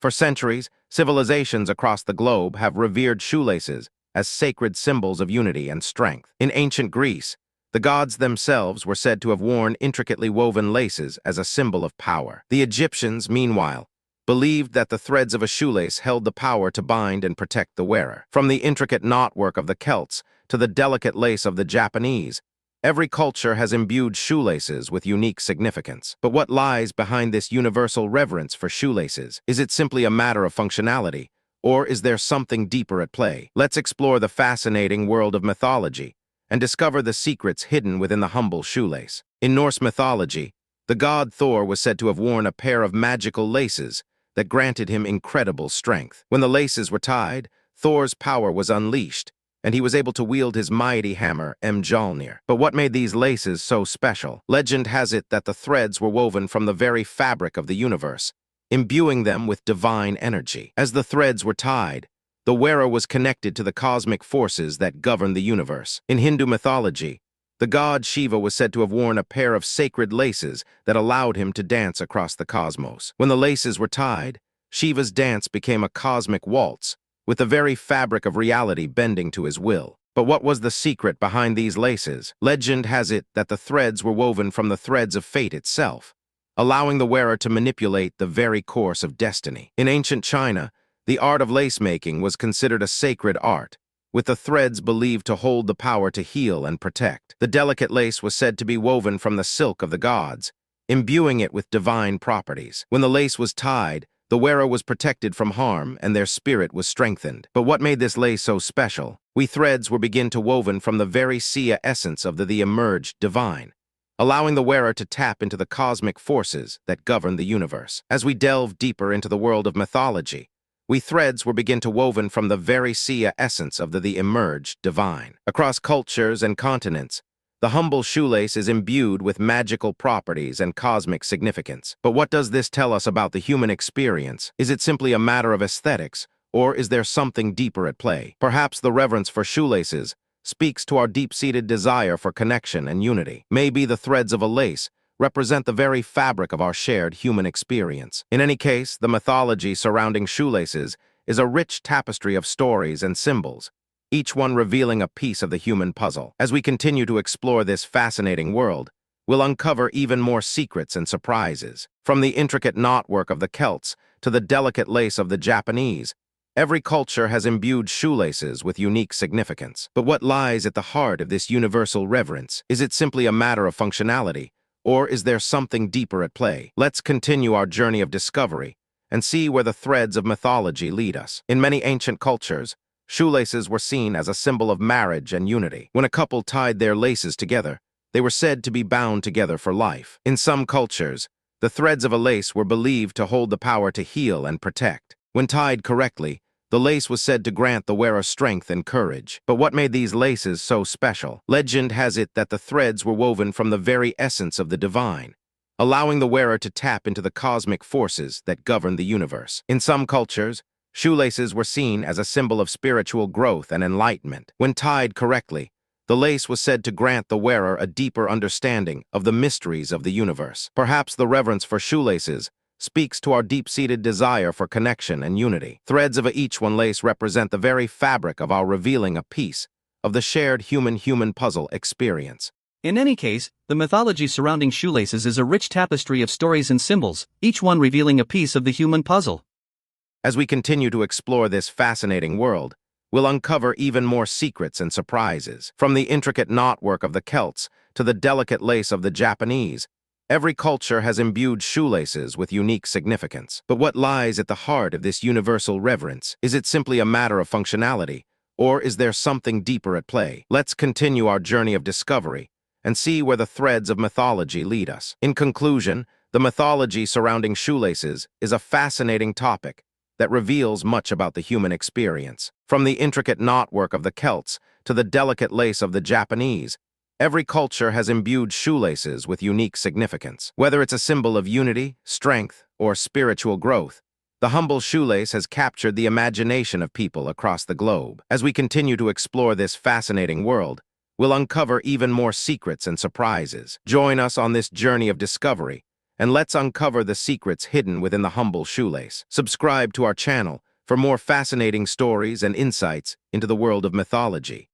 For centuries, civilizations across the globe have revered shoelaces as sacred symbols of unity and strength. In ancient Greece, the gods themselves were said to have worn intricately woven laces as a symbol of power. The Egyptians, meanwhile, believed that the threads of a shoelace held the power to bind and protect the wearer. From the intricate knotwork of the Celts to the delicate lace of the Japanese, every culture has imbued shoelaces with unique significance. But what lies behind this universal reverence for shoelaces? Is it simply a matter of functionality, or is there something deeper at play? Let's explore the fascinating world of mythology and discover the secrets hidden within the humble shoelace. In Norse mythology, the god Thor was said to have worn a pair of magical laces that granted him incredible strength. When the laces were tied, Thor's power was unleashed, and he was able to wield his mighty hammer, Mjolnir. But what made these laces so special? Legend has it that the threads were woven from the very fabric of the universe, imbuing them with divine energy. As the threads were tied, the wearer was connected to the cosmic forces that govern the universe. In Hindu mythology, the god Shiva was said to have worn a pair of sacred laces that allowed him to dance across the cosmos. When the laces were tied, Shiva's dance became a cosmic waltz, with the very fabric of reality bending to his will. But what was the secret behind these laces? Legend has it that the threads were woven from the threads of fate itself, allowing the wearer to manipulate the very course of destiny. In ancient China, the art of lace-making was considered a sacred art, with the threads believed to hold the power to heal and protect. The delicate lace was said to be woven from the silk of the gods, imbuing it with divine properties. When the lace was tied, the wearer was protected from harm and their spirit was strengthened. But what made this lace so special? Threads were begun to woven from the very Sia essence of the emerged divine, allowing the wearer to tap into the cosmic forces that govern the universe. As we delve deeper into the world of mythology, threads were begun to woven from the very Sia essence of the emerged divine. Across cultures and continents, the humble shoelace is imbued with magical properties and cosmic significance. But what does this tell us about the human experience? Is it simply a matter of aesthetics, or is there something deeper at play? Perhaps the reverence for shoelaces speaks to our deep-seated desire for connection and unity. Maybe the threads of a lace represent the very fabric of our shared human experience. In any case, the mythology surrounding shoelaces is a rich tapestry of stories and symbols, each one revealing a piece of the human puzzle. As we continue to explore this fascinating world, we'll uncover even more secrets and surprises. From the intricate knotwork of the Celts to the delicate lace of the Japanese, every culture has imbued shoelaces with unique significance. But what lies at the heart of this universal reverence? Is it simply a matter of functionality, or is there something deeper at play? Let's continue our journey of discovery and see where the threads of mythology lead us. In many ancient cultures, shoelaces were seen as a symbol of marriage and unity. When a couple tied their laces together, they were said to be bound together for life. In some cultures, the threads of a lace were believed to hold the power to heal and protect. When tied correctly, the lace was said to grant the wearer strength and courage. But what made these laces so special? Legend has it that the threads were woven from the very essence of the divine, allowing the wearer to tap into the cosmic forces that govern the universe. In some cultures, shoelaces were seen as a symbol of spiritual growth and enlightenment. When tied correctly, the lace was said to grant the wearer a deeper understanding of the mysteries of the universe. Perhaps the reverence for shoelaces speaks to our deep-seated desire for connection and unity. Threads of each one lace represent the very fabric of our revealing a piece of the shared human puzzle experience. In any case, the mythology surrounding shoelaces is a rich tapestry of stories and symbols, each one revealing a piece of the human puzzle. As we continue to explore this fascinating world, we'll uncover even more secrets and surprises. From the intricate knotwork of the Celts to the delicate lace of the Japanese, every culture has imbued shoelaces with unique significance. But what lies at the heart of this universal reverence? Is it simply a matter of functionality, or is there something deeper at play? Let's continue our journey of discovery and see where the threads of mythology lead us. In conclusion, the mythology surrounding shoelaces is a fascinating topic that reveals much about the human experience. From the intricate knotwork of the Celts to the delicate lace of the Japanese, every culture has imbued shoelaces with unique significance. Whether it's a symbol of unity, strength, or spiritual growth, the humble shoelace has captured the imagination of people across the globe. As we continue to explore this fascinating world, we'll uncover even more secrets and surprises. Join us on this journey of discovery and let's uncover the secrets hidden within the humble shoelace. Subscribe to our channel for more fascinating stories and insights into the world of mythology.